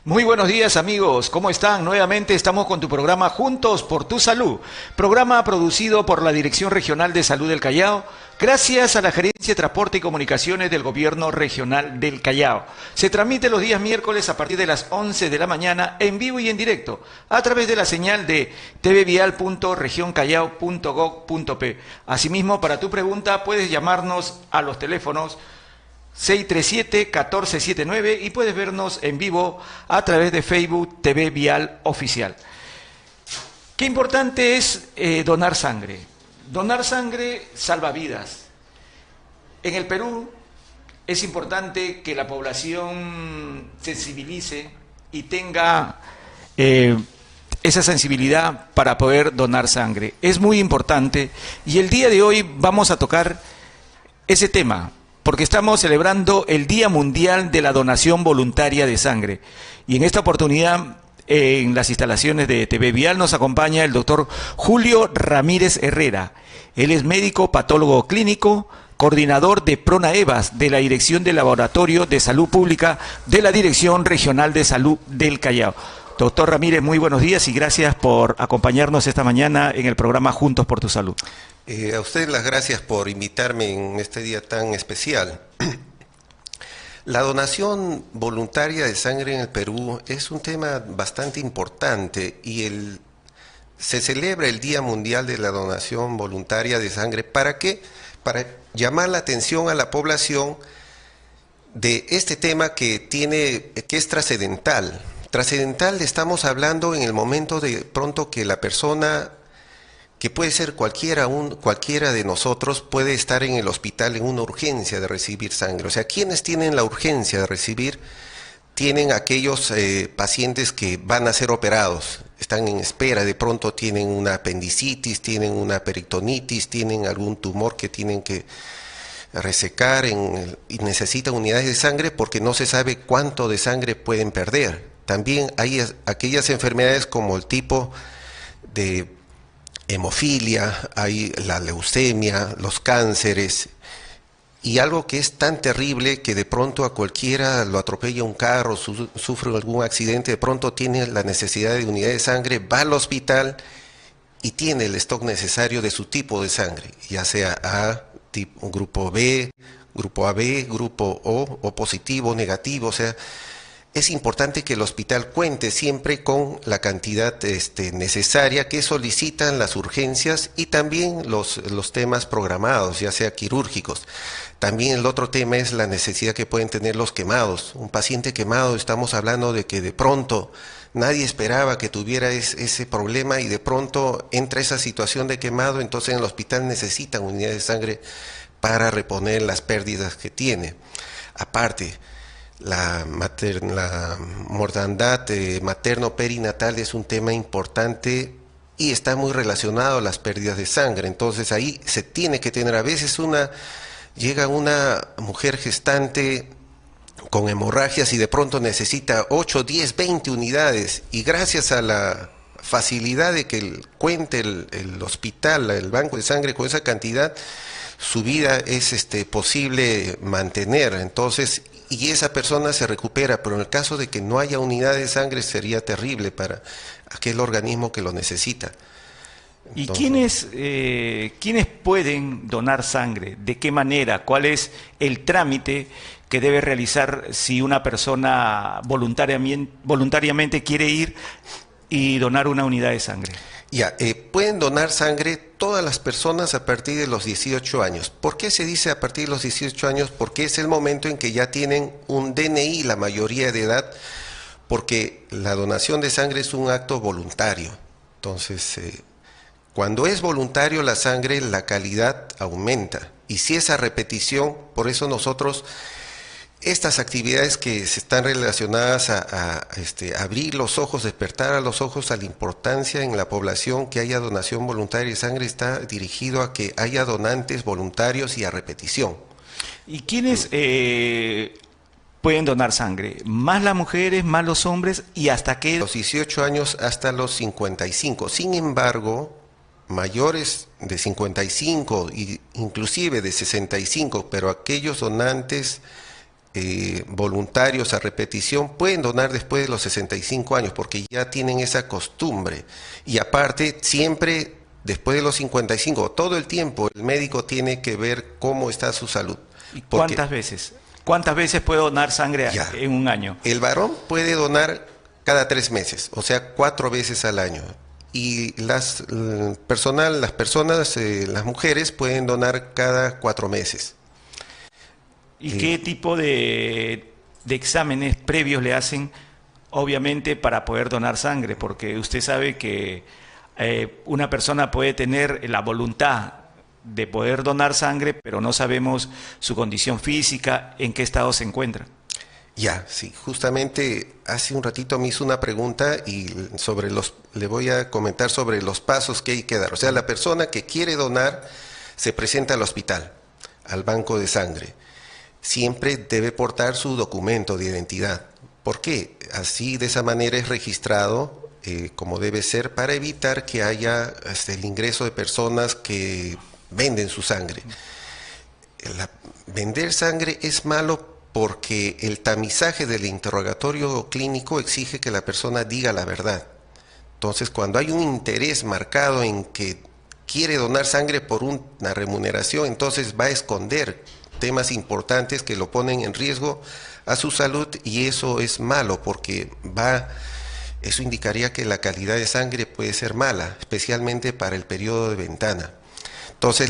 Muy buenos días amigos, ¿cómo están? Nuevamente estamos con tu programa Juntos por tu Salud, programa producido por la Dirección Regional de Salud del Callao, gracias a la Gerencia de Transporte y Comunicaciones del Gobierno Regional del Callao. Se transmite los días miércoles a partir de las 11 de la mañana en vivo y en directo, a través de la señal de tvvial.regioncallao.gov.p. Asimismo, para tu pregunta puedes llamarnos a los teléfonos 637-1479 y puedes vernos en vivo a través de Facebook TV Vial Oficial. Qué importante es donar sangre. Donar sangre salva vidas. En el Perú es importante que la población sensibilice y tenga esa sensibilidad para poder donar sangre. Es muy importante y el día de hoy vamos a tocar ese tema, porque estamos celebrando el Día Mundial de la Donación Voluntaria de Sangre. Y en esta oportunidad, en las instalaciones de TV Vial, nos acompaña el doctor Julio Ramírez Herrera. Él es médico patólogo clínico, coordinador de PRONAEVAS, de la Dirección de Laboratorio de Salud Pública de la Dirección Regional de Salud del Callao. Doctor Ramírez, muy buenos días y gracias por acompañarnos esta mañana en el programa Juntos por tu Salud. A usted las gracias por invitarme en este día tan especial. La donación voluntaria de sangre en el Perú es un tema bastante importante y se celebra el Día Mundial de la Donación Voluntaria de Sangre. ¿Para qué? Para llamar la atención a la población de este tema que es trascendental. Trascendental estamos hablando en el momento de pronto que la persona, que puede ser cualquiera de nosotros, puede estar en el hospital en una urgencia de recibir sangre. O sea, ¿quiénes tienen la urgencia de recibir? Tienen aquellos pacientes que van a ser operados, están en espera, de pronto tienen una apendicitis, tienen una peritonitis, tienen algún tumor que tienen que resecar y necesitan unidades de sangre porque no se sabe cuánto de sangre pueden perder. También hay aquellas enfermedades como el tipo de hemofilia, hay la leucemia, los cánceres, y algo que es tan terrible que de pronto a cualquiera lo atropella un carro, sufre algún accidente, de pronto tiene la necesidad de unidad de sangre, va al hospital y tiene el stock necesario de su tipo de sangre, ya sea A, tipo, grupo B, grupo AB, grupo O positivo, negativo. O sea, es importante que el hospital cuente siempre con la cantidad necesaria que solicitan las urgencias y también los temas programados, ya sea quirúrgicos. También el otro tema es la necesidad que pueden tener los quemados. Un paciente quemado, estamos hablando de que de pronto nadie esperaba que tuviera ese problema y de pronto entra esa situación de quemado, entonces en el hospital necesitan unidades de sangre para reponer las pérdidas que tiene. Aparte, la mortandad materno-perinatal es un tema importante y está muy relacionado a las pérdidas de sangre. Entonces ahí se tiene que tener, a veces llega una mujer gestante con hemorragias y de pronto necesita 8, 10, 20 unidades y gracias a la facilidad de que cuente el hospital, el banco de sangre con esa cantidad, su vida es posible mantener. Entonces, y esa persona se recupera, pero en el caso de que no haya unidad de sangre sería terrible para aquel organismo que lo necesita. Entonces, ¿y quiénes pueden donar sangre? ¿De qué manera? ¿Cuál es el trámite que debe realizar si una persona voluntariamente quiere ir y donar una unidad de sangre? Pueden donar sangre todas las personas a partir de los 18 años. ¿Por qué se dice a partir de los 18 años? Porque es el momento en que ya tienen un DNI, la mayoría de edad, porque la donación de sangre es un acto voluntario. Entonces, cuando es voluntario la sangre, la calidad aumenta. Y si es a repetición, por eso nosotros, estas actividades que se están relacionadas a abrir los ojos, despertar a los ojos a la importancia en la población que haya donación voluntaria de sangre, está dirigido a que haya donantes voluntarios y a repetición. ¿Y quiénes pueden donar sangre? ¿Más las mujeres, más los hombres y hasta qué? Los 18 años hasta los 55. Sin embargo, mayores de 55 e inclusive de 65, pero aquellos donantes voluntarios a repetición pueden donar después de los 65 años porque ya tienen esa costumbre. Y aparte, siempre después de los 55, todo el tiempo, el médico tiene que ver cómo está su salud. ¿Y cuántas veces? ¿Cuántas veces puede donar sangre en un año? El varón puede donar cada 3 meses, o sea, 4 veces al año. Y las mujeres pueden donar cada 4 meses. ¿Y qué tipo de exámenes previos le hacen, obviamente, para poder donar sangre? Porque usted sabe que una persona puede tener la voluntad de poder donar sangre, pero no sabemos su condición física, en qué estado se encuentra. Ya, sí, justamente hace un ratito me hizo una pregunta y le voy a comentar sobre los pasos que hay que dar. O sea, la persona que quiere donar se presenta al hospital, al banco de sangre. Siempre debe portar su documento de identidad. ¿Por qué? Así, de esa manera es registrado como debe ser para evitar que haya el ingreso de personas que venden su sangre. Vender sangre es malo porque el tamizaje del interrogatorio clínico exige que la persona diga la verdad. Entonces, cuando hay un interés marcado en que quiere donar sangre por una remuneración, entonces va a esconder temas importantes que lo ponen en riesgo a su salud, y eso es malo porque eso indicaría que la calidad de sangre puede ser mala, especialmente para el periodo de ventana. Entonces,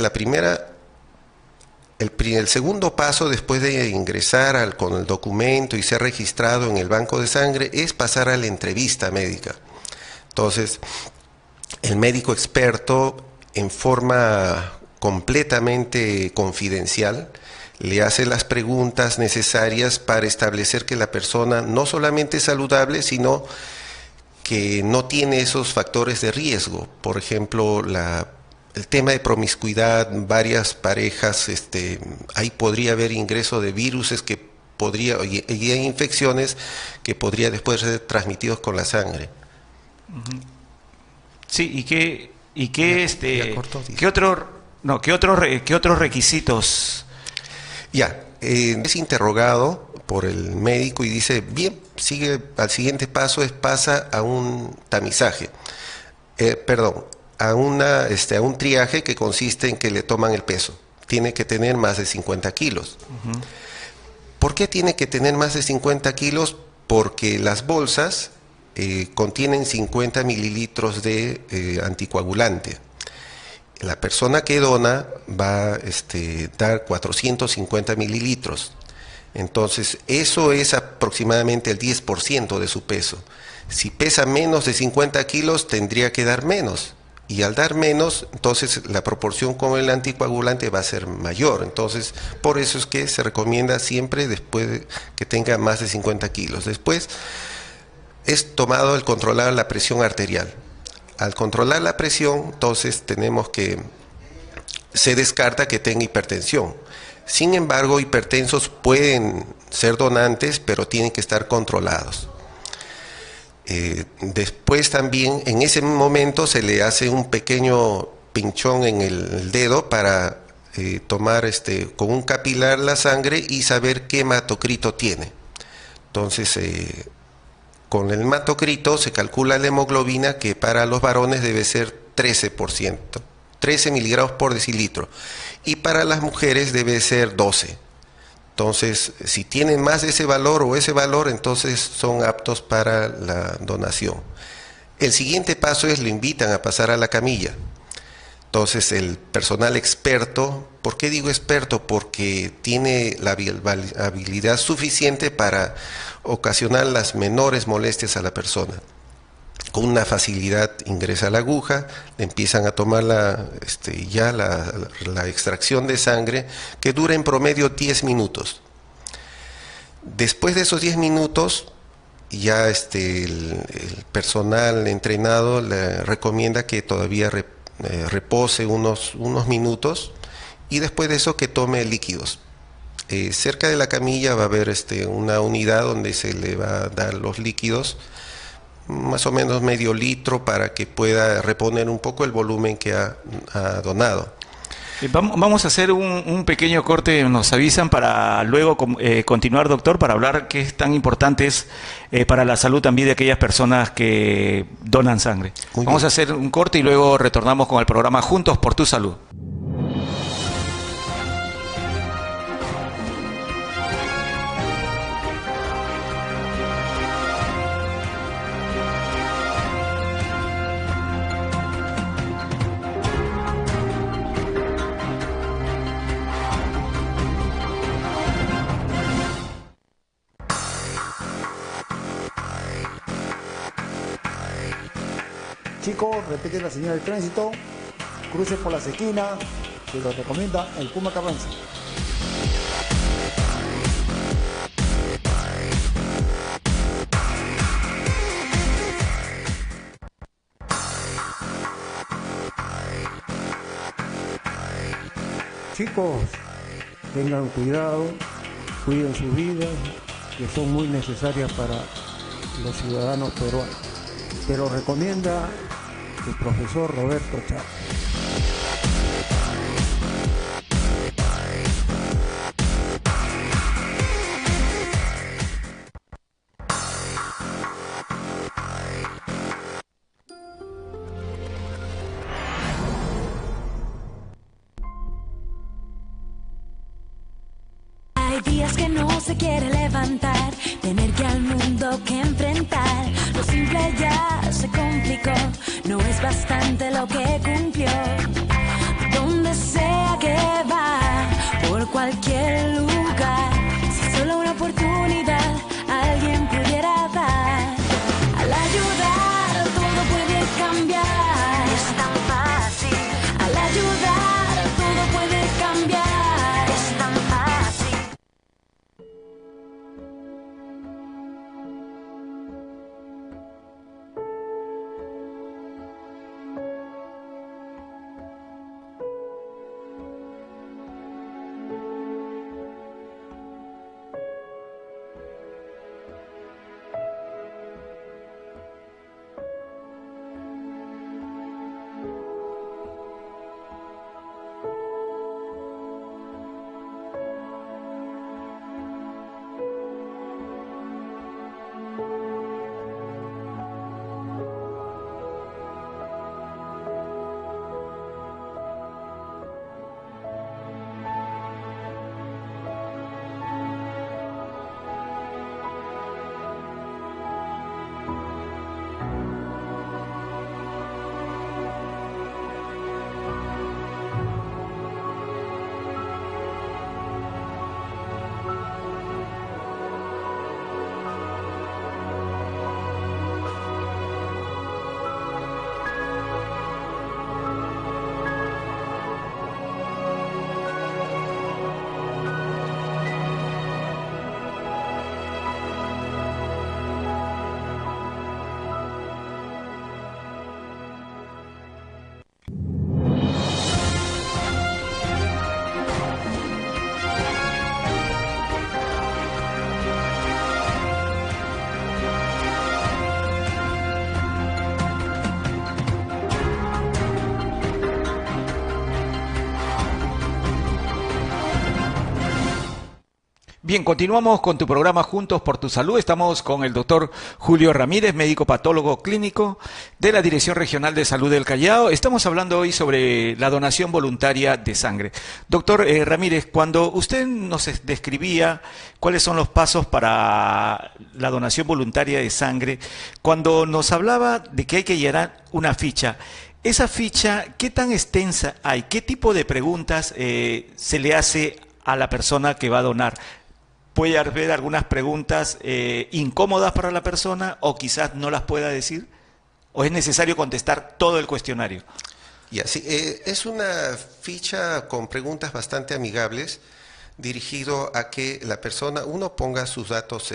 el segundo paso después de ingresar con el documento y ser registrado en el banco de sangre es pasar a la entrevista médica. Entonces, el médico experto, en forma completamente confidencial, le hace las preguntas necesarias para establecer que la persona no solamente es saludable, sino que no tiene esos factores de riesgo. Por ejemplo, el tema de promiscuidad, varias parejas, ahí podría haber ingreso de virus y hay infecciones que podría después ser transmitidos con la sangre. Sí, ¿qué otros requisitos? Es interrogado por el médico y dice, bien, al siguiente paso pasa a un tamizaje, a un triaje que consiste en que le toman el peso. Tiene que tener más de 50 kilos. ¿Por qué tiene que tener más de 50 kilos? Porque las bolsas contienen 50 mililitros de anticoagulante. La persona que dona va a dar 450 mililitros. Entonces, eso es aproximadamente el 10% de su peso. Si pesa menos de 50 kilos, tendría que dar menos. Y al dar menos, entonces la proporción con el anticoagulante va a ser mayor. Entonces, por eso es que se recomienda siempre después de que tenga más de 50 kilos. Después, es tomado el controlar la presión arterial. Al controlar la presión, entonces se descarta que tenga hipertensión. Sin embargo, hipertensos pueden ser donantes, pero tienen que estar controlados. Después también, en ese momento, se le hace un pequeño pinchón en el dedo para tomar con un capilar la sangre y saber qué hematocrito tiene. Entonces, con el hematocrito se calcula la hemoglobina, que para los varones debe ser 13%, 13 miligramos por decilitro, y para las mujeres debe ser 12. Entonces, si tienen más de ese valor o ese valor, entonces son aptos para la donación. El siguiente paso lo invitan a pasar a la camilla. Entonces, el personal experto, ¿por qué digo experto? Porque tiene la habilidad suficiente para ocasionar las menores molestias a la persona. Con una facilidad ingresa la aguja, le empiezan a tomar la extracción de sangre, que dura en promedio 10 minutos. Después de esos 10 minutos, ya el personal entrenado le recomienda que todavía repose unos minutos, y después de eso que tome líquidos. Cerca de la camilla va a haber una unidad donde se le va a dar los líquidos, más o menos medio litro, para que pueda reponer un poco el volumen que ha donado. Vamos a hacer un pequeño corte, nos avisan para luego continuar, doctor, para hablar qué es tan importante es para la salud también de aquellas personas que donan sangre. Vamos a hacer un corte y luego retornamos con el programa Juntos por tu Salud. Chicos, repite la señal de tránsito, cruce por las esquinas, se lo recomienda el Puma Carranza. Chicos, tengan cuidado, cuiden sus vidas, que son muy necesarias para los ciudadanos peruanos. Te lo recomienda el profesor Roberto Chávez. Hay días que no se quiere levantar, tener que al mundo que enfrentar. Lo simple ya se complicó, no es bastante lo que cumplió. Donde sea que va, por cualquier lugar, si solo una oportunidad alguien pudiera dar. Al ayudar todo puede cambiar, es tan fácil. Al ayudar todo puede cambiar, es tan fácil. Bien, continuamos con tu programa Juntos por tu Salud. Estamos con el doctor Julio Ramírez, médico patólogo clínico de la Dirección Regional de Salud del Callao. Estamos hablando hoy sobre la donación voluntaria de sangre. Doctor Ramírez, cuando usted nos describía cuáles son los pasos para la donación voluntaria de sangre, cuando nos hablaba de que hay que llenar una ficha, esa ficha, ¿qué tan extensa hay? ¿Qué tipo de preguntas se le hace a la persona que va a donar? ¿Puede haber algunas preguntas incómodas para la persona o quizás no las pueda decir? ¿O es necesario contestar todo el cuestionario? Ya, sí, es una ficha con preguntas bastante amigables, dirigido a que la persona, uno ponga sus datos,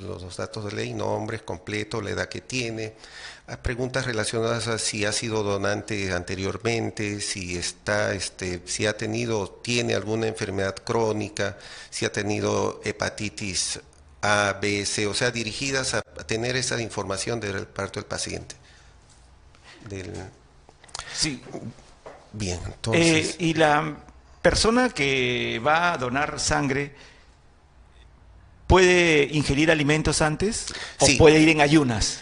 los datos de ley, nombres completo, la edad que tiene, preguntas relacionadas a si ha sido donante anteriormente, si está, si ha tenido, tiene alguna enfermedad crónica, si ha tenido hepatitis A, B, C, o sea, dirigidas a tener esa información del parto del paciente. Sí. Bien, entonces... Y la persona que va a donar sangre, ¿puede ingerir alimentos antes o Sí. puede ir en ayunas?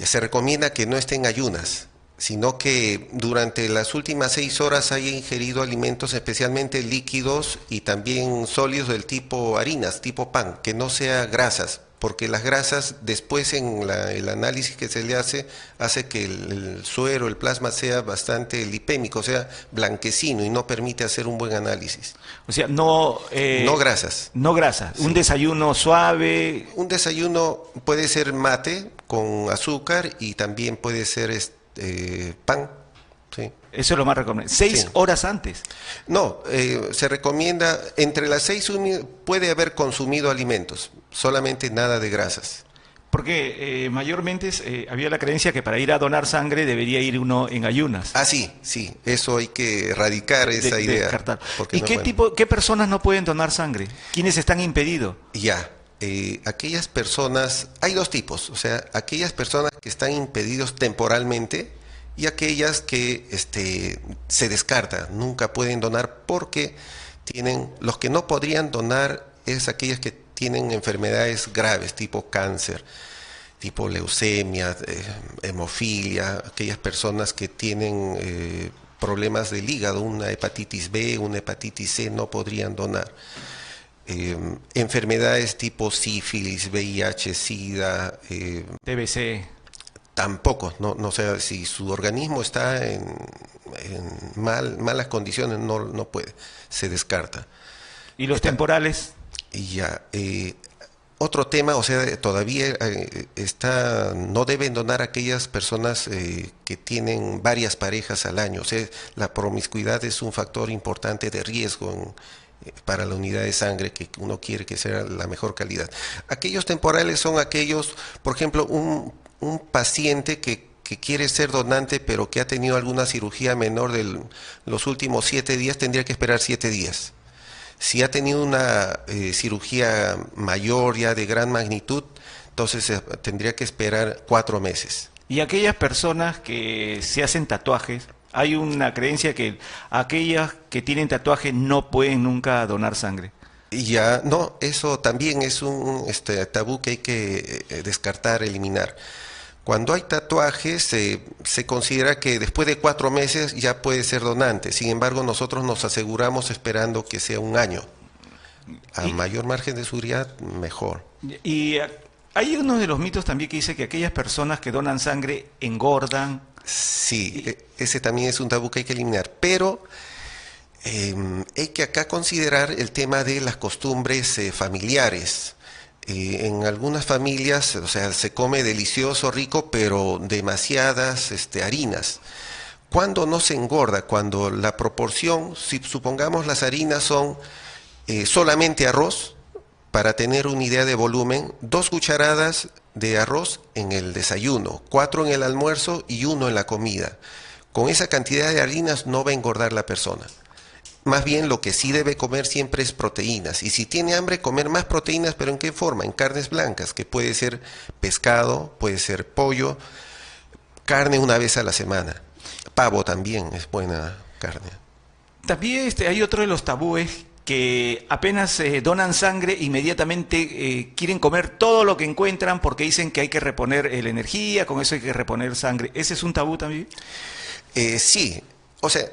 Se recomienda que no esté en ayunas, sino que durante las últimas 6 horas haya ingerido alimentos, especialmente líquidos y también sólidos del tipo harinas, tipo pan, que no sea grasas, porque las grasas después en el análisis que se le hace que el suero, el plasma sea bastante lipémico, o sea, blanquecino y no permite hacer un buen análisis. O sea, no... No grasas. No grasas. Sí. Un desayuno suave. Un desayuno puede ser mate con azúcar y también puede ser pan. Sí. Eso es lo más recomendable. 6 Sí. horas antes. No, se recomienda entre las 6 puede haber consumido alimentos, solamente nada de grasas. Porque mayormente había la creencia que para ir a donar sangre debería ir uno en ayunas. Ah, sí, eso hay que erradicar esa idea. Descartar. Porque ¿Y no qué es bueno. qué personas no pueden donar sangre? ¿Quiénes están impedidos? Ya, aquellas personas, hay 2 tipos, o sea, aquellas personas que están impedidos temporalmente y aquellas que se descarta, nunca pueden donar porque los que no podrían donar es aquellas que tienen enfermedades graves, tipo cáncer, tipo leucemia, hemofilia, aquellas personas que tienen problemas del hígado, una hepatitis B, una hepatitis C, no podrían donar. Enfermedades tipo sífilis, VIH, SIDA, TBC. tampoco, no sé, si su organismo está en malas condiciones, no puede, se descarta. ¿Y los temporales? Y ya, otro tema, o sea, todavía no deben donar aquellas personas que tienen varias parejas al año, o sea, la promiscuidad es un factor importante de riesgo para la unidad de sangre que uno quiere que sea la mejor calidad. Aquellos temporales son aquellos, por ejemplo, un paciente que quiere ser donante pero que ha tenido alguna cirugía menor de los últimos 7 días, tendría que esperar 7 días. Si ha tenido una cirugía mayor ya de gran magnitud, entonces tendría que esperar 4 meses. Y aquellas personas que se hacen tatuajes, hay una creencia que aquellas que tienen tatuajes no pueden nunca donar sangre. Y ya, no, eso también es un tabú que hay que descartar, eliminar. Cuando hay tatuajes, se considera que después de 4 meses ya puede ser donante. Sin embargo, nosotros nos aseguramos esperando que sea 1 año. A mayor margen de seguridad, mejor. Y hay uno de los mitos también que dice que aquellas personas que donan sangre engordan. Sí, ese también es un tabú que hay que eliminar. Pero hay que acá considerar el tema de las costumbres familiares. En algunas familias, o sea, se come delicioso, rico, pero demasiadas harinas. ¿Cuándo no se engorda? Cuando la proporción, si supongamos las harinas son solamente arroz, para tener una idea de volumen, 2 cucharadas de arroz en el desayuno, 4 en el almuerzo y 1 en la comida. Con esa cantidad de harinas no va a engordar la persona. Más bien lo que sí debe comer siempre es proteínas. Y si tiene hambre, comer más proteínas, pero ¿en qué forma? En carnes blancas, que puede ser pescado, puede ser pollo, carne una vez a la semana. Pavo también es buena carne. También hay otro de los tabúes que apenas donan sangre, inmediatamente quieren comer todo lo que encuentran porque dicen que hay que reponer la energía, con eso hay que reponer sangre. ¿Ese es un tabú también? Sí, o sea...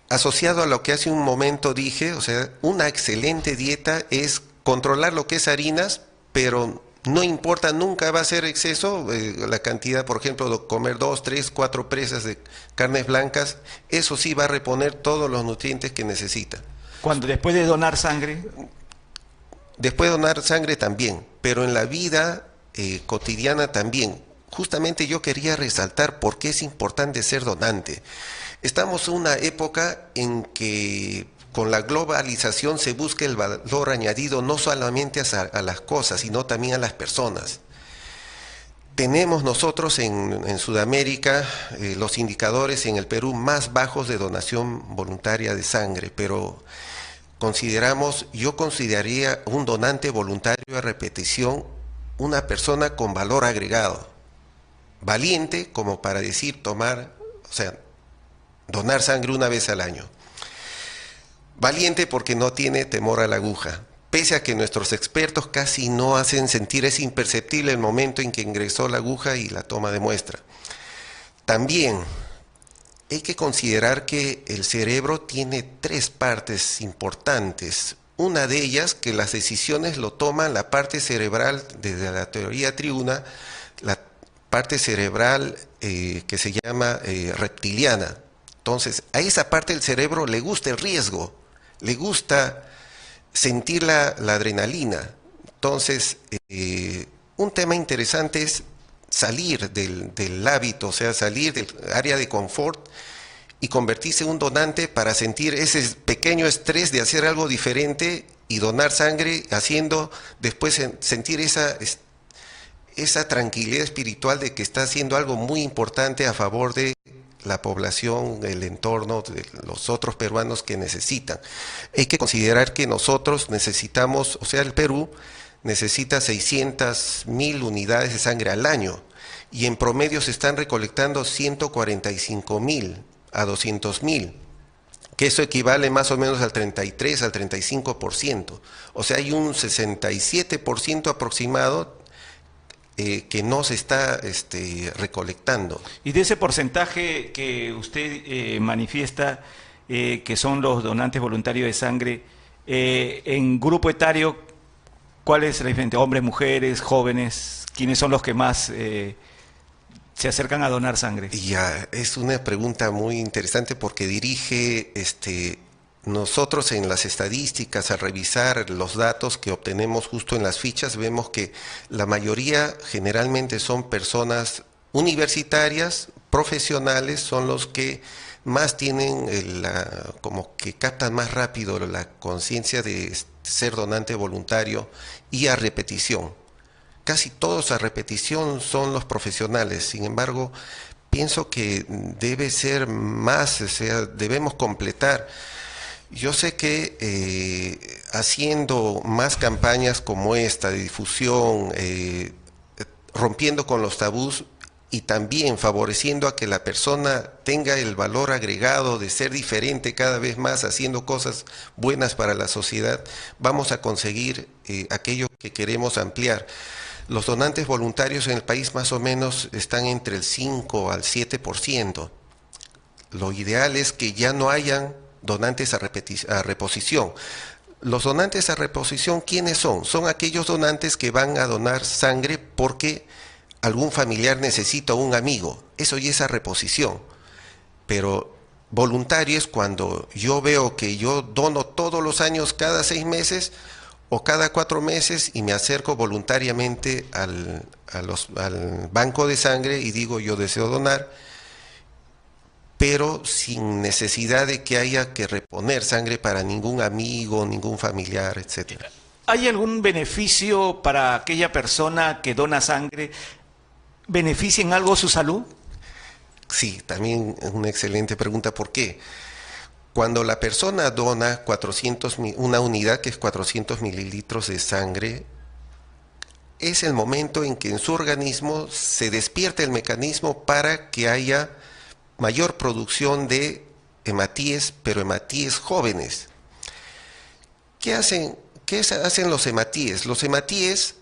asociado a lo que hace un momento dije, o sea, una excelente dieta es controlar lo que es harinas, pero no importa, nunca va a ser exceso, la cantidad, por ejemplo, de comer 2, 3, 4 presas de carnes blancas, eso sí va a reponer todos los nutrientes que necesita. Cuando después de donar sangre. Después de donar sangre también, pero en la vida cotidiana también. Justamente yo quería resaltar por qué es importante ser donante. Estamos en una época en que con la globalización se busca el valor añadido no solamente a las cosas, sino también a las personas. Tenemos nosotros en Sudamérica los indicadores en el Perú más bajos de donación voluntaria de sangre, pero yo consideraría un donante voluntario a repetición una persona con valor agregado, valiente como para decir, tomar, o sea, donar sangre una vez al año. Valiente porque no tiene temor a la aguja. Pese a que nuestros expertos casi no hacen sentir, es imperceptible el momento en que ingresó la aguja y la toma de muestra. También hay que considerar que el cerebro tiene 3 partes importantes. Una de ellas, que las decisiones lo toman la parte cerebral, desde la teoría triuna, la parte cerebral que se llama reptiliana. Entonces, a esa parte del cerebro le gusta el riesgo, le gusta sentir la adrenalina. Entonces, un tema interesante es salir del hábito, o sea, salir del área de confort y convertirse en un donante para sentir ese pequeño estrés de hacer algo diferente y donar sangre, haciendo después sentir esa tranquilidad espiritual de que está haciendo algo muy importante a favor de la población, el entorno, de los otros peruanos que necesitan. Hay que considerar que nosotros necesitamos, o sea, el Perú necesita 600.000 unidades de sangre al año y en promedio se están recolectando 145.000 a 200.000, que eso equivale más o menos al 33, al 35%. O sea, hay un 67% aproximado que no se está recolectando. Y de ese porcentaje que usted manifiesta, que son los donantes voluntarios de sangre, en grupo etario, ¿cuál es la diferencia? ¿Hombres, mujeres, jóvenes? ¿Quiénes son los que más se acercan a donar sangre? Ya, es una pregunta muy interesante porque dirige nosotros en las estadísticas, al revisar los datos que obtenemos justo en las fichas, vemos que la mayoría generalmente son personas universitarias, profesionales, son los que más tienen como que captan más rápido la conciencia de ser donante voluntario y a repetición. Casi todos a repetición son los profesionales, sin embargo, pienso que debe ser más, o sea, debemos completar. Yo sé que haciendo más campañas como esta de difusión, rompiendo con los tabús y también favoreciendo a que la persona tenga el valor agregado de ser diferente cada vez más, haciendo cosas buenas para la sociedad, vamos a conseguir aquello que queremos ampliar. Los donantes voluntarios en el país más o menos están entre el 5 al 7%. Lo ideal es que ya no hayan donantes a reposición. Los donantes a reposición, ¿quiénes son? Son aquellos donantes que van a donar sangre porque algún familiar necesita o un amigo. Eso ya es a reposición. Pero voluntario es cuando yo veo que yo dono todos los años, cada 6 meses o cada 4 meses, y me acerco voluntariamente al banco de sangre y digo yo deseo donar, pero sin necesidad de que haya que reponer sangre para ningún amigo, ningún familiar, etc. ¿Hay algún beneficio para aquella persona que dona sangre? ¿Beneficia en algo su salud? Sí, también es una excelente pregunta. ¿Por qué? Cuando la persona dona una unidad que es 400 mililitros de sangre, es el momento en que en su organismo se despierta el mecanismo para que haya mayor producción de hematíes, pero hematíes jóvenes. ¿Qué hacen los hematíes? Los hematíes,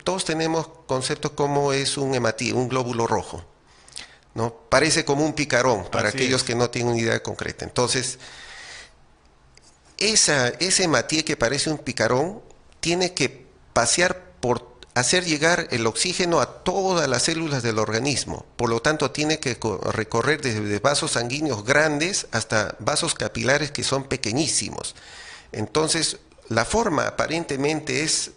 todos tenemos conceptos como es un hematíe, un glóbulo rojo, ¿no? Parece como un picarón para aquellos que no tienen una idea concreta. Entonces, ese hematíe que parece un picarón tiene que pasear por hacer llegar el oxígeno a todas las células del organismo. Por lo tanto, tiene que recorrer desde vasos sanguíneos grandes hasta vasos capilares que son pequeñísimos. Entonces, la forma aparentemente es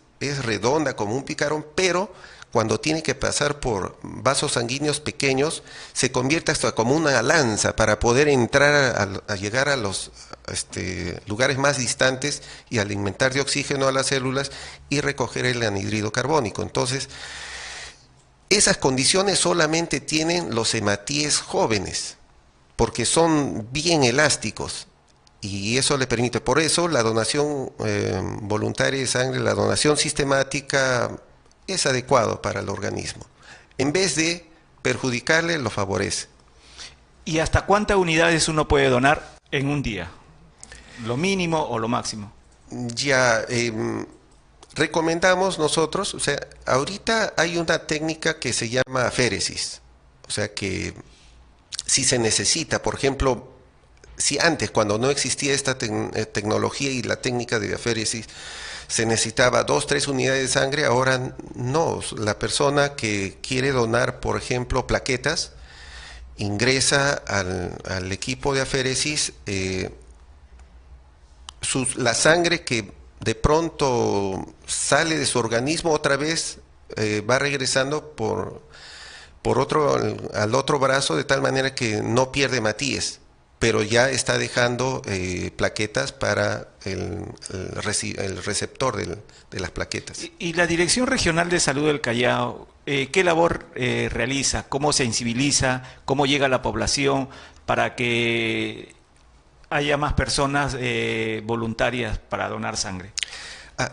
redonda como un picarón, pero cuando tiene que pasar por vasos sanguíneos pequeños, se convierte hasta como una lanza para poder entrar a llegar a los lugares más distantes y alimentar de oxígeno a las células y recoger el anhídrido carbónico. Entonces, esas condiciones solamente tienen los hematíes jóvenes, porque son bien elásticos. Y eso le permite, por eso la donación voluntaria de sangre, la donación sistemática es adecuado para el organismo. En vez de perjudicarle, lo favorece. ¿Y hasta cuántas unidades uno puede donar en un día? ¿Lo mínimo o lo máximo? Ya, recomendamos nosotros, o sea, ahorita hay una técnica que se llama aféresis, o sea que si se necesita, por ejemplo, si antes, cuando no existía esta tecnología y la técnica de aféresis, se necesitaba 2, 3 unidades de sangre, ahora no, la persona que quiere donar, por ejemplo, plaquetas, ingresa al equipo de aféresis, la sangre que de pronto sale de su organismo otra vez va regresando al otro brazo, de tal manera que no pierde matíes, pero ya está dejando plaquetas para el receptor de las plaquetas. ¿Y la Dirección Regional de Salud del Callao, qué labor realiza? ¿Cómo sensibiliza? ¿Cómo llega a la población para que haya más personas voluntarias para donar sangre?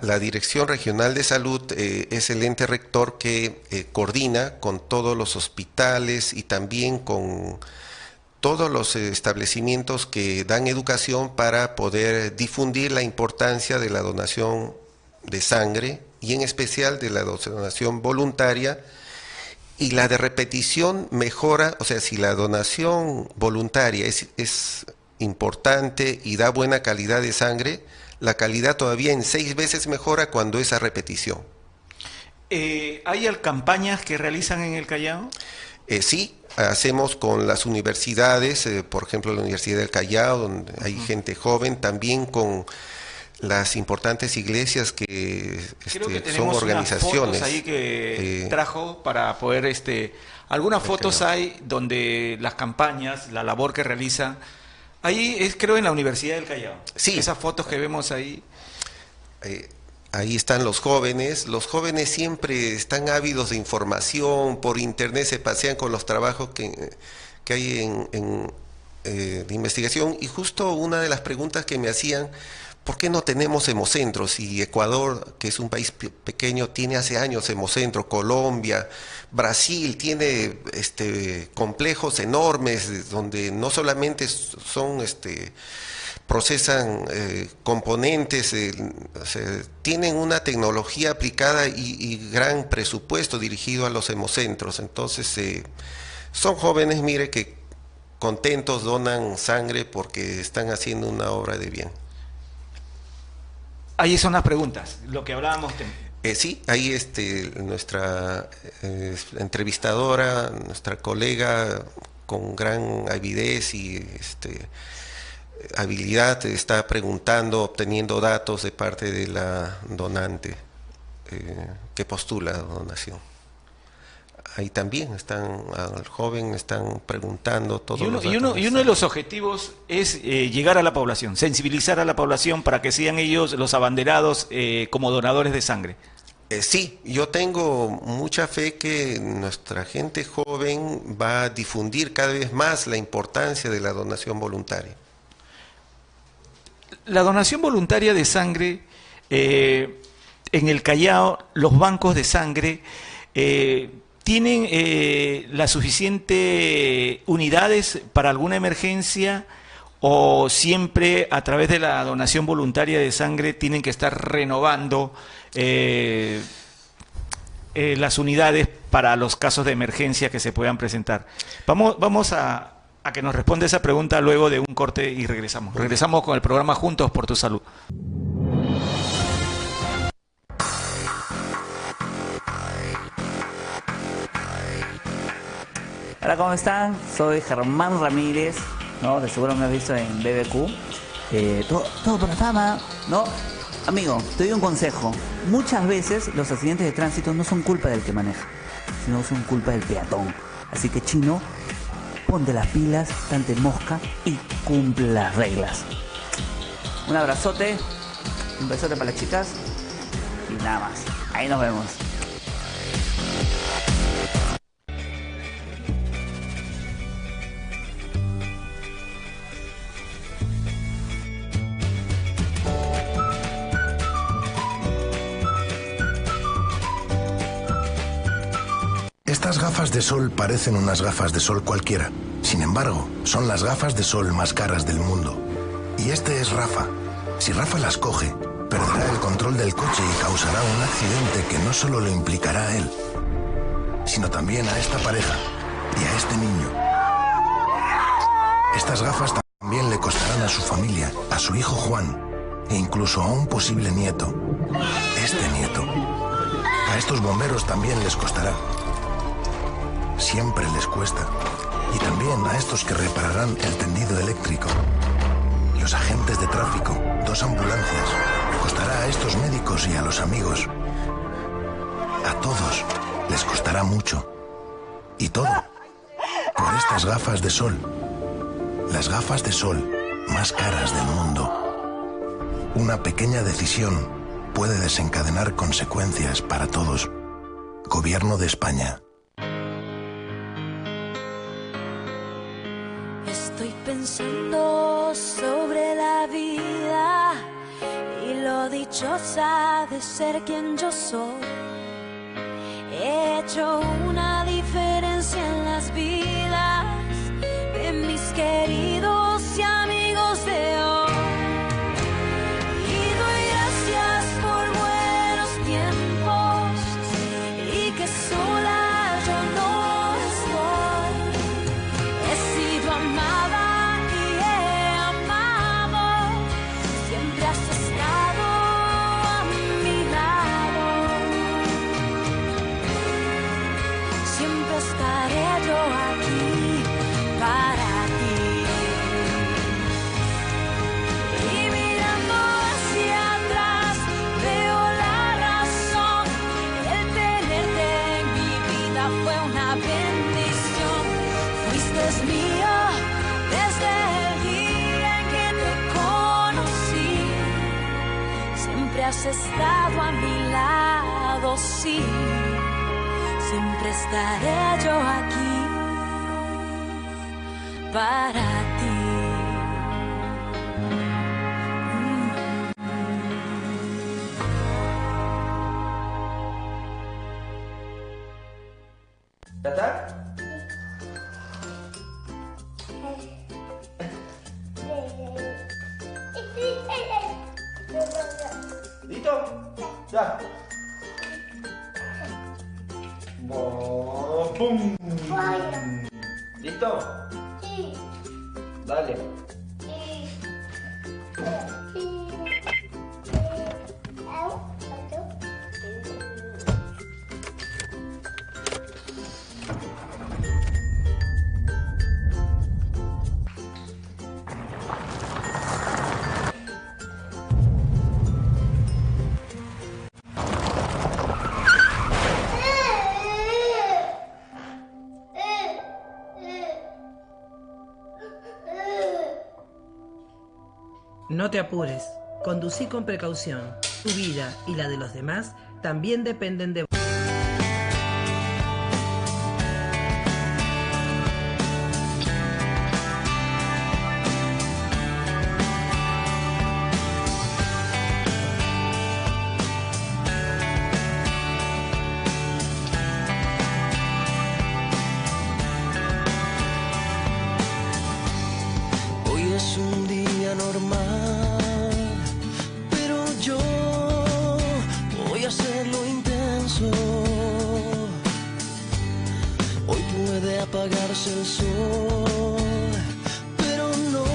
La Dirección Regional de Salud es el ente rector que coordina con todos los hospitales y también con todos los establecimientos que dan educación para poder difundir la importancia de la donación de sangre y en especial de la donación voluntaria, y la de repetición mejora, o sea, si la donación voluntaria es importante y da buena calidad de sangre, la calidad todavía en 6 veces mejora cuando es a repetición. ¿Hay campañas que realizan en el Callao? Sí, hacemos con las universidades, por ejemplo la Universidad del Callao, donde hay gente joven, también con las importantes iglesias que son organizaciones. Fotos ahí que trajo para poder, algunas fotos hay donde las campañas, la labor que realizan. Ahí es, creo, en la Universidad del Callao. Sí. Esas fotos que vemos ahí. Ahí están los jóvenes siempre están ávidos de información, por internet se pasean con los trabajos que hay de investigación, y justo una de las preguntas que me hacían: ¿por qué no tenemos hemocentros? Y Ecuador, que es un país pequeño, tiene hace años hemocentro. Colombia, Brasil tiene complejos enormes donde no solamente son procesan componentes, tienen una tecnología aplicada y gran presupuesto dirigido a los hemocentros. Entonces son jóvenes, mire, que contentos donan sangre porque están haciendo una obra de bien. Ahí son las preguntas, lo que hablábamos. Sí, ahí nuestra entrevistadora, nuestra colega con gran avidez y habilidad está preguntando, obteniendo datos de parte de la donante que postula la donación. Ahí también al joven están preguntando todos los datos. Y uno de los objetivos es llegar a la población, sensibilizar a la población para que sean ellos los abanderados como donadores de sangre. Sí, yo tengo mucha fe que nuestra gente joven va a difundir cada vez más la importancia de la donación voluntaria. La donación voluntaria de sangre, en el Callao, los bancos de sangre ¿tienen las suficientes unidades para alguna emergencia, o siempre a través de la donación voluntaria de sangre tienen que estar renovando las unidades para los casos de emergencia que se puedan presentar? Vamos a que nos responda esa pregunta luego de un corte y regresamos. Regresamos con el programa Juntos por tu Salud. Hola, ¿cómo están? Soy Germán Ramírez, ¿no? De seguro me has visto en BBQ. Todo por la fama, ¿no? Amigo, te doy un consejo. Muchas veces los accidentes de tránsito no son culpa del que maneja, sino son culpa del peatón. Así que, chino, ponte las pilas, tante mosca y cumple las reglas. Un abrazote, un besote para las chicas y nada más. Ahí nos vemos. Estas gafas de sol parecen unas gafas de sol cualquiera. Sin embargo, son las gafas de sol más caras del mundo. Y este es Rafa. Si Rafa las coge, perderá el control del coche y causará un accidente que no solo lo implicará a él, sino también a esta pareja y a este niño. Estas gafas también le costarán a su familia, a su hijo Juan, e incluso a un posible nieto. Este nieto. A estos bomberos también les costará. Siempre les cuesta. Y también a estos que repararán el tendido eléctrico. Los agentes de tráfico, 2 ambulancias. Costará a estos médicos y a los amigos. A todos les costará mucho. Y todo por estas gafas de sol. Las gafas de sol más caras del mundo. Una pequeña decisión puede desencadenar consecuencias para todos. Gobierno de España. Estoy pensando sobre la vida y lo dichosa de ser quien yo soy. He hecho una diferencia en las vidas de mis queridos y amigos de hoy. Y doy gracias por buenos tiempos y que sola yo no estoy. He sido amada y he amado, siempre has estado a mi lado. Siempre estaré yo aquí para ti. Y mirando hacia atrás veo la razón. El tenerte en mi vida fue una bendición. Fuiste mío desde el día en que te conocí. Siempre has estado a mi lado, sí. Siempre estaré yo aquí para ti. ¿Ya está? ¿Listo? Ya. ¡Pum! ¿Listo? Sí. Dale. No te apures, conducí con precaución. Tu vida y la de los demás también dependen de vos. Hoy es un día normal, pero yo voy a hacerlo intenso. Hoy puede apagarse el sol, pero no.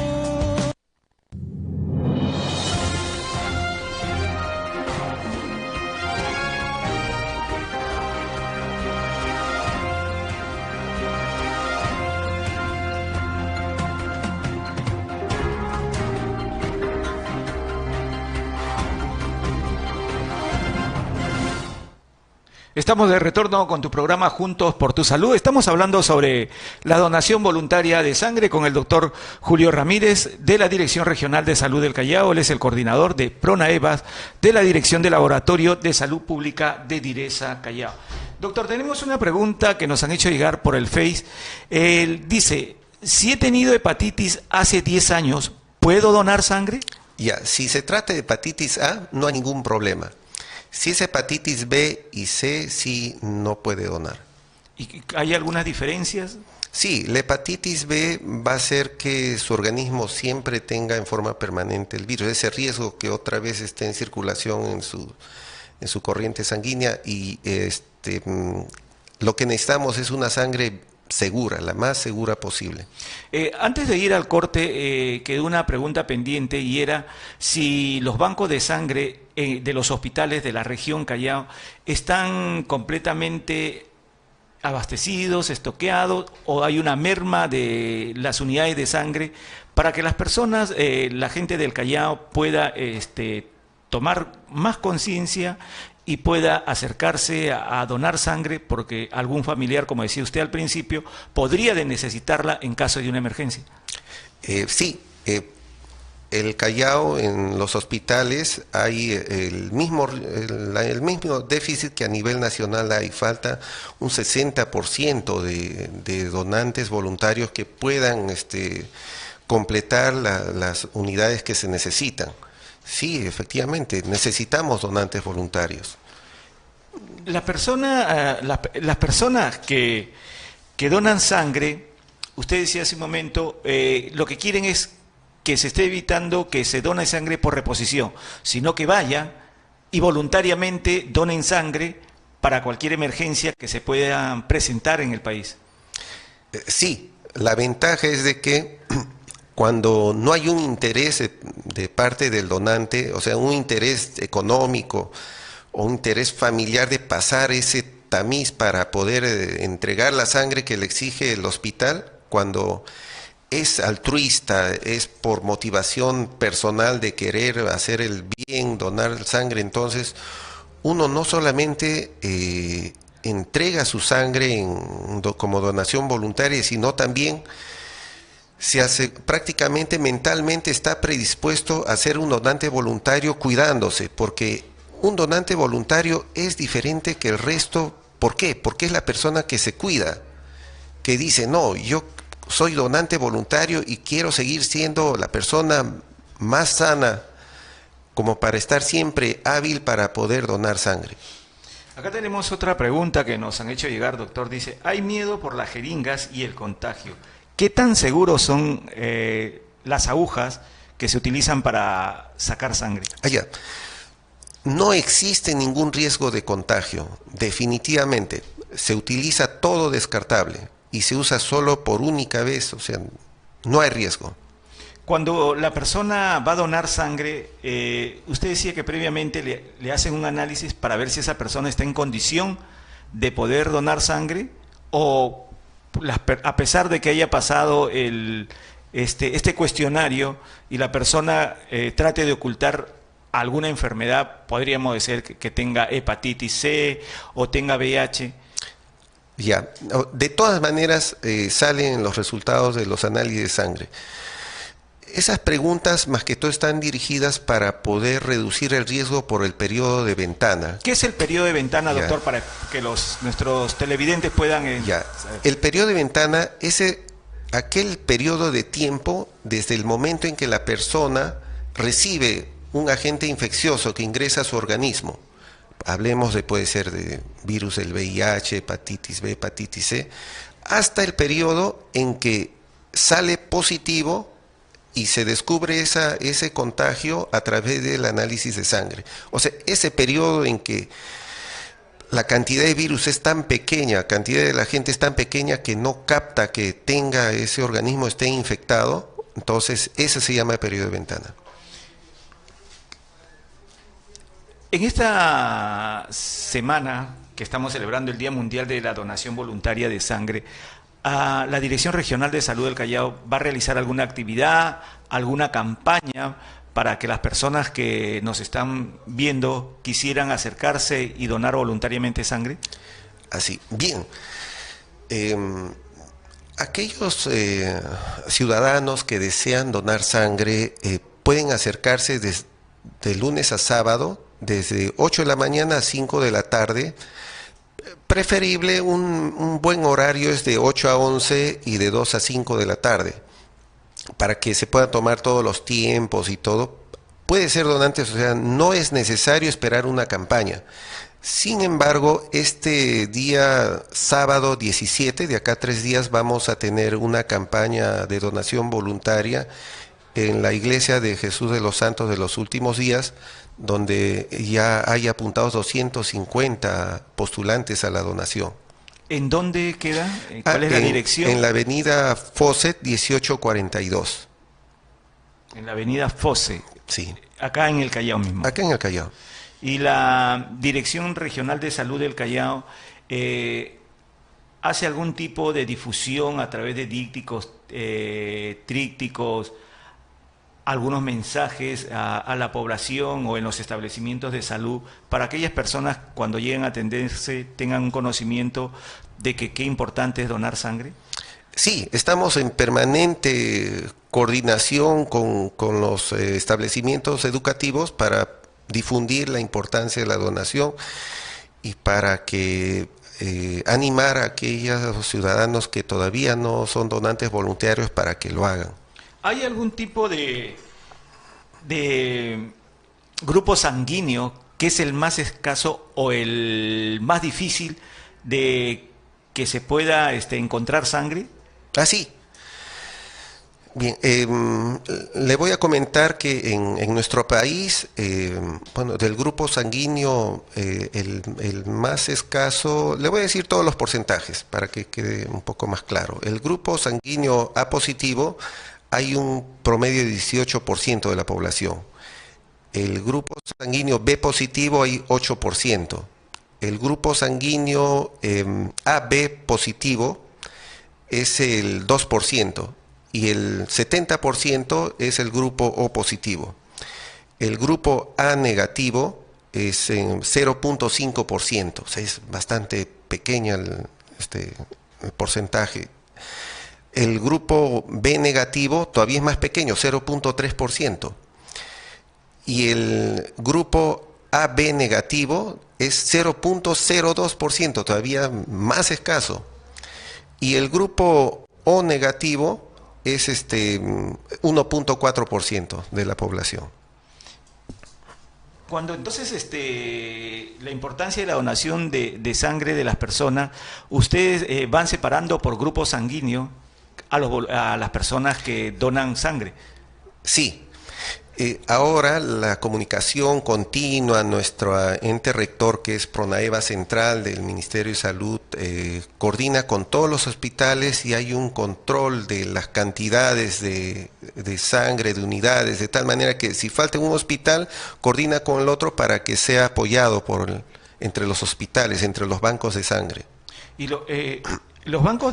Estamos de retorno con tu programa Juntos por tu Salud. Estamos hablando sobre la donación voluntaria de sangre con el doctor Julio Ramírez de la Dirección Regional de Salud del Callao. Él es el coordinador de PRONAEVAS de la Dirección de Laboratorio de Salud Pública de Direza Callao. Doctor, tenemos una pregunta que nos han hecho llegar por el Face. Él dice, si he tenido hepatitis hace 10 años, ¿puedo donar sangre? Ya, si se trata de hepatitis A, no hay ningún problema. Si es hepatitis B y C, sí no puede donar. ¿Y hay algunas diferencias? Sí, la hepatitis B va a hacer que su organismo siempre tenga en forma permanente el virus, ese riesgo que otra vez esté en circulación en su corriente sanguínea, y lo que necesitamos es una sangre segura, la más segura posible. Antes de ir al corte, quedó una pregunta pendiente y era si los bancos de sangre de los hospitales de la región Callao están completamente abastecidos, estoqueados, o hay una merma de las unidades de sangre para que las personas, la gente del Callao pueda tomar más conciencia y pueda acercarse a donar sangre, porque algún familiar, como decía usted al principio, podría necesitarla en caso de una emergencia. Sí, el Callao, en los hospitales hay el mismo déficit que a nivel nacional hay. Falta un 60% de donantes voluntarios que puedan completar las unidades que se necesitan. Sí, efectivamente, necesitamos donantes voluntarios. Las personas que donan sangre, usted decía hace un momento, lo que quieren es que se esté evitando que se done sangre por reposición, sino que vayan y voluntariamente donen sangre para cualquier emergencia que se pueda presentar en el país. Sí, la ventaja es de que cuando no hay un interés de parte del donante, o sea, un interés económico o un interés familiar de pasar ese tamiz para poder entregar la sangre que le exige el hospital, cuando es altruista, es por motivación personal de querer hacer el bien, donar sangre, entonces uno no solamente entrega su sangre como donación voluntaria, sino también se hace, prácticamente mentalmente está predispuesto a ser un donante voluntario cuidándose, porque un donante voluntario es diferente que el resto. ¿Por qué? Porque es la persona que se cuida, que dice, no, yo soy donante voluntario y quiero seguir siendo la persona más sana como para estar siempre hábil para poder donar sangre. Acá tenemos otra pregunta que nos han hecho llegar, doctor. Dice, hay miedo por las jeringas y el contagio. ¿Qué tan seguros son las agujas que se utilizan para sacar sangre? Allá. No existe ningún riesgo de contagio, definitivamente. Se utiliza todo descartable y se usa solo por única vez, o sea, no hay riesgo. Cuando la persona va a donar sangre, usted decía que previamente le hacen un análisis para ver si esa persona está en condición de poder donar sangre, o a pesar de que haya pasado este cuestionario y la persona trate de ocultar alguna enfermedad, podríamos decir que tenga hepatitis C o tenga VIH. Ya, de todas maneras salen los resultados de los análisis de sangre. Esas preguntas más que todo están dirigidas para poder reducir el riesgo por el periodo de ventana. ¿Qué es el periodo de ventana, doctor, para que nuestros televidentes puedan saber? El periodo de ventana es aquel periodo de tiempo desde el momento en que la persona recibe un agente infeccioso que ingresa a su organismo. Hablemos puede ser de virus del VIH, hepatitis B, hepatitis C, hasta el periodo en que sale positivo y se descubre ese contagio a través del análisis de sangre. O sea, ese periodo en que la cantidad de virus es tan pequeña, la cantidad de la gente es tan pequeña que no capta que tenga ese organismo, esté infectado, entonces ese se llama el periodo de ventana. En esta semana que estamos celebrando el Día Mundial de la Donación Voluntaria de Sangre, la Dirección Regional de Salud del Callao va a realizar alguna actividad, alguna campaña para que las personas que nos están viendo quisieran acercarse y donar voluntariamente sangre. Así, bien. Aquellos ciudadanos que desean donar sangre pueden acercarse de lunes a sábado, desde 8 de la mañana a 5 de la tarde. Preferible, un buen horario es de 8 a 11 y de 2 a 5 de la tarde, para que se puedan tomar todos los tiempos y todo. Puede ser donantes, o sea, no es necesario esperar una campaña. Sin embargo, este día sábado 17, de acá 3 días, vamos a tener una campaña de donación voluntaria en la Iglesia de Jesús de los Santos de los Últimos Días, donde ya hay apuntados 250 postulantes a la donación. ¿En dónde queda? ¿Cuál es la dirección? En la avenida Fawcett 1842. En la avenida Fosse. Sí. Acá en el Callao mismo. Acá en el Callao. Y la Dirección Regional de Salud del Callao hace algún tipo de difusión a través de dípticos, trípticos, algunos mensajes a la población o en los establecimientos de salud para aquellas personas cuando lleguen a atenderse tengan un conocimiento de que qué importante es donar sangre. Sí, estamos en permanente coordinación con los establecimientos educativos para difundir la importancia de la donación y para que animar a aquellos ciudadanos que todavía no son donantes voluntarios para que lo hagan. ¿Hay algún tipo de grupo sanguíneo que es el más escaso o el más difícil de que se pueda encontrar sangre? Ah, sí. Bien, le voy a comentar que en nuestro país, bueno, del grupo sanguíneo, el más escaso, le voy a decir todos los porcentajes para que quede un poco más claro. El grupo sanguíneo A positivo, hay un promedio de 18% de la población. El grupo sanguíneo B positivo hay 8%. El grupo sanguíneo AB positivo es el 2%. Y el 70% es el grupo O positivo. El grupo A negativo es en 0.5%, o sea, es bastante pequeña el porcentaje. El grupo B negativo todavía es más pequeño, 0.3%. Y el grupo AB negativo es 0.02%, todavía más escaso. Y el grupo O negativo es 1.4% de la población. Cuando entonces la importancia de la donación de sangre de las personas, ustedes van separando por grupo sanguíneo a las personas que donan sangre. Sí. Ahora la comunicación continua, nuestro ente rector, que es Pronaeva Central del Ministerio de Salud, coordina con todos los hospitales y hay un control de las cantidades de sangre, de unidades, de tal manera que si falta un hospital, coordina con el otro para que sea apoyado entre los hospitales, entre los bancos de sangre. Y los bancos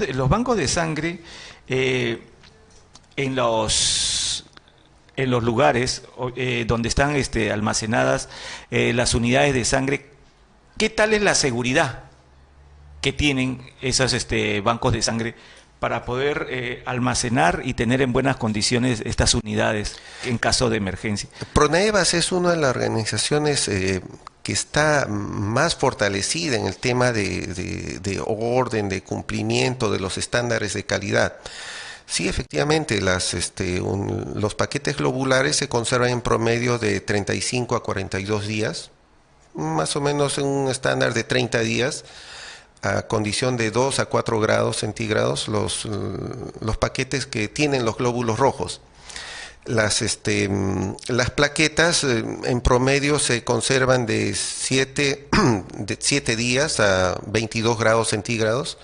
de sangre en los lugares donde están almacenadas las unidades de sangre, ¿qué tal es la seguridad que tienen esos bancos de sangre para poder almacenar y tener en buenas condiciones estas unidades en caso de emergencia? Pronaevas es una de las organizaciones que está más fortalecida en el tema de orden, de cumplimiento de los estándares de calidad. Sí, efectivamente, los paquetes globulares se conservan en promedio de 35 a 42 días, más o menos en un estándar de 30 días, a condición de 2 a 4 grados centígrados, los paquetes que tienen los glóbulos rojos. Las plaquetas en promedio se conservan de 7 días a 22 grados centígrados,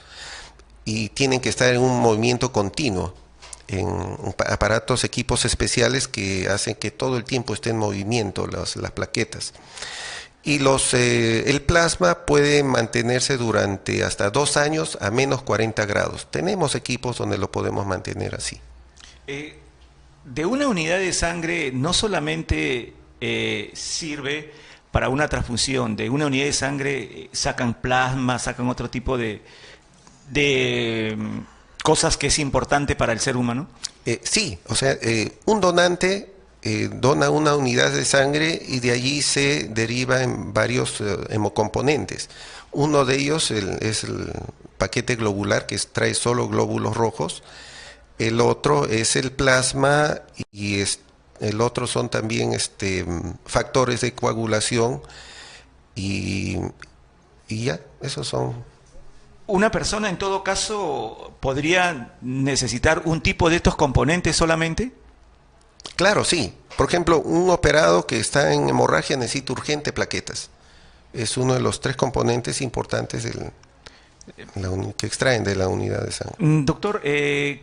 y tienen que estar en un movimiento continuo, en aparatos, equipos especiales que hacen que todo el tiempo esté en movimiento las plaquetas. Y el plasma puede mantenerse durante hasta 2 años a menos 40 grados. Tenemos equipos donde lo podemos mantener así. De una unidad de sangre no solamente sirve para una transfusión, de una unidad de sangre sacan plasma, sacan otro tipo de cosas que es importante para el ser humano. Sí, o sea, un donante dona una unidad de sangre y de allí se deriva en varios hemocomponentes. Uno de ellos es el paquete globular, que trae solo glóbulos rojos. El otro es el plasma y el otro son también factores de coagulación y y ya, esos son. ¿Una persona en todo caso podría necesitar un tipo de estos componentes solamente? Claro, sí. Por ejemplo, un operado que está en hemorragia necesita urgente plaquetas. Es uno de los 3 componentes importantes que extraen de la unidad de sangre. Doctor,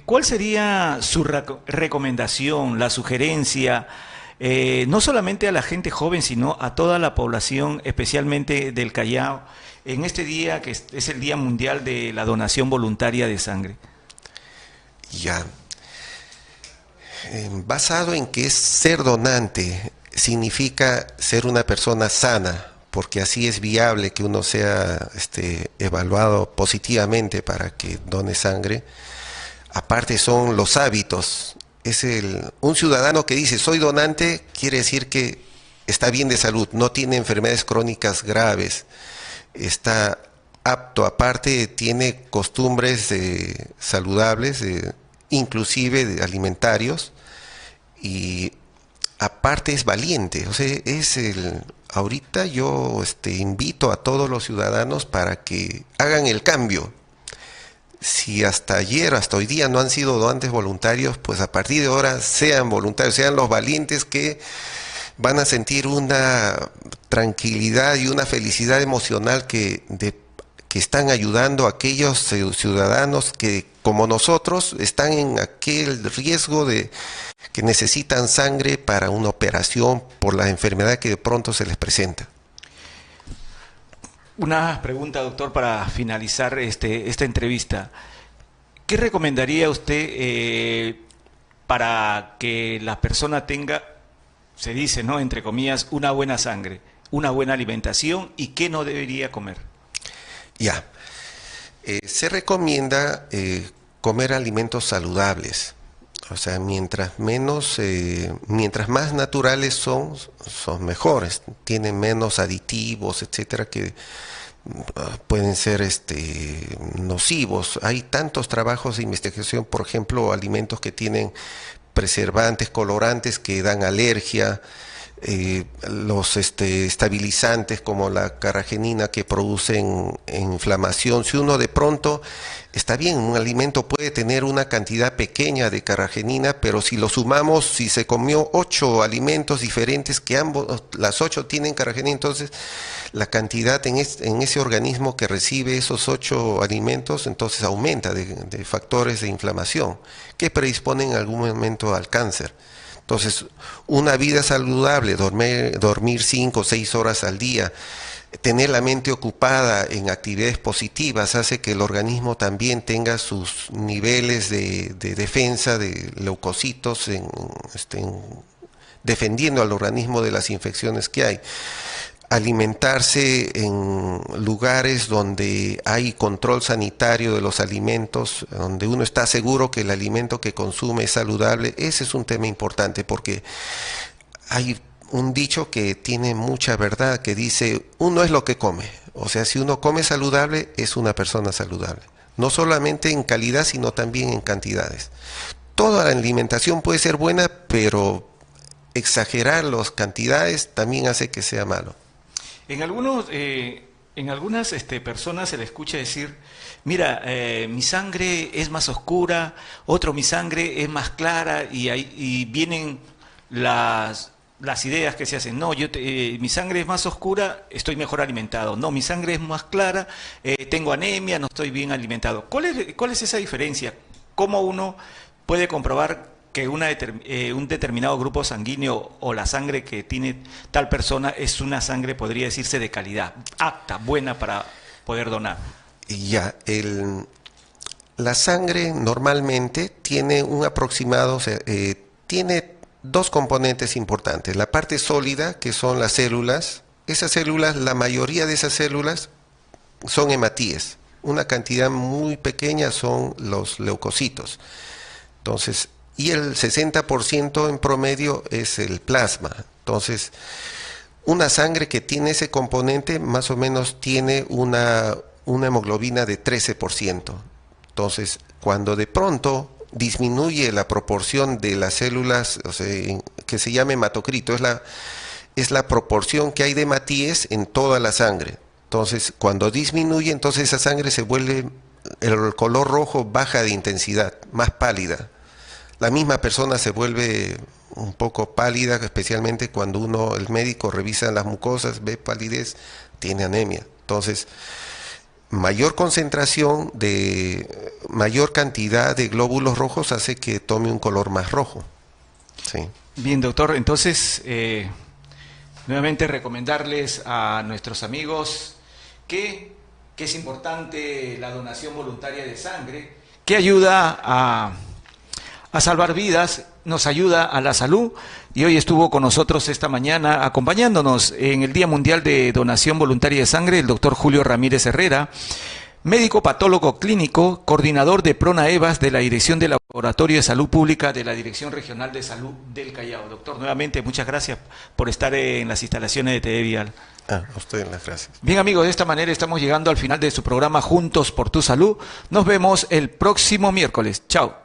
¿cuál sería su recomendación, la sugerencia, no solamente a la gente joven, sino a toda la población, especialmente del Callao, en este día que es el Día Mundial de la Donación Voluntaria de Sangre? Ya. Basado en que ser donante significa ser una persona sana, porque así es viable que uno sea evaluado positivamente para que done sangre. Aparte son los hábitos. Un ciudadano que dice soy donante quiere decir que está bien de salud, no tiene enfermedades crónicas graves, está apto, aparte tiene costumbres saludables, inclusive alimentarios, y aparte es valiente. O sea, ahorita yo invito a todos los ciudadanos para que hagan el cambio. Si hasta ayer, hasta hoy día no han sido donantes voluntarios, pues a partir de ahora sean voluntarios, sean los valientes que van a sentir una tranquilidad y una felicidad emocional que están ayudando a aquellos ciudadanos que, como nosotros, están en aquel riesgo de que necesitan sangre para una operación por la enfermedad que de pronto se les presenta. Una pregunta, doctor, para finalizar esta entrevista. ¿Qué recomendaría usted para que la persona tenga, se dice, ¿no?, entre comillas, una buena sangre, una buena alimentación, y qué no debería comer? Ya. Se recomienda comer alimentos saludables. O sea, mientras más naturales son mejores. Tienen menos aditivos, etcétera, que pueden ser nocivos. Hay tantos trabajos de investigación, por ejemplo, alimentos que tienen preservantes, colorantes que dan alergia, los estabilizantes como la carragenina que producen inflamación. Si uno de pronto, está bien, un alimento puede tener una cantidad pequeña de carragenina, pero si lo sumamos, si se comió 8 alimentos diferentes que las 8 tienen carragenina, entonces la cantidad en ese organismo que recibe esos 8 alimentos, entonces aumenta de factores de inflamación que predisponen en algún momento al cáncer. Entonces, una vida saludable, dormir 5 o 6 horas al día, tener la mente ocupada en actividades positivas, hace que el organismo también tenga sus niveles de defensa de leucocitos, defendiendo al organismo de las infecciones que hay. Alimentarse en lugares donde hay control sanitario de los alimentos, donde uno está seguro que el alimento que consume es saludable. Ese es un tema importante, porque hay un dicho que tiene mucha verdad, que dice, uno es lo que come. O sea, si uno come saludable, es una persona saludable. No solamente en calidad, sino también en cantidades. Toda la alimentación puede ser buena, pero exagerar las cantidades también hace que sea malo. En algunas personas se le escucha decir, mira, mi sangre es más oscura, mi sangre es más clara, y vienen las ideas que se hacen. No, mi sangre es más oscura, estoy mejor alimentado. No, mi sangre es más clara, tengo anemia, no estoy bien alimentado. ¿Cuál es esa diferencia? ¿Cómo uno puede comprobar que un determinado grupo sanguíneo o la sangre que tiene tal persona es una sangre, podría decirse, de calidad, apta, buena para poder donar? Ya, la sangre normalmente tiene un aproximado, o sea, tiene 2 componentes importantes. La parte sólida, que son las células. Esas células, la mayoría de esas células son hematíes. Una cantidad muy pequeña son los leucocitos. Entonces, y el 60% en promedio es el plasma. Entonces, una sangre que tiene ese componente más o menos tiene una hemoglobina de 13%. Entonces, cuando de pronto disminuye la proporción de las células, o sea, que se llama hematocrito, es la proporción que hay de hematíes en toda la sangre. Entonces, cuando disminuye, entonces esa sangre se vuelve, el color rojo baja de intensidad, más pálida. La misma persona se vuelve un poco pálida, especialmente cuando el médico revisa las mucosas, ve palidez, tiene anemia. Entonces, mayor concentración mayor cantidad de glóbulos rojos hace que tome un color más rojo. Sí. Bien, doctor, entonces, nuevamente recomendarles a nuestros amigos que es importante la donación voluntaria de sangre, que ayuda a salvar vidas, nos ayuda a la salud, y hoy estuvo con nosotros esta mañana acompañándonos en el Día Mundial de Donación Voluntaria de Sangre el doctor Julio Ramírez Herrera, médico patólogo clínico, coordinador de PRONAEVAS de la Dirección de Laboratorio de Salud Pública de la Dirección Regional de Salud del Callao. Doctor, nuevamente muchas gracias por estar en las instalaciones de TV Vial. A usted las gracias. Bien, amigos, de esta manera estamos llegando al final de su programa Juntos por tu Salud. Nos vemos el próximo miércoles. Chao.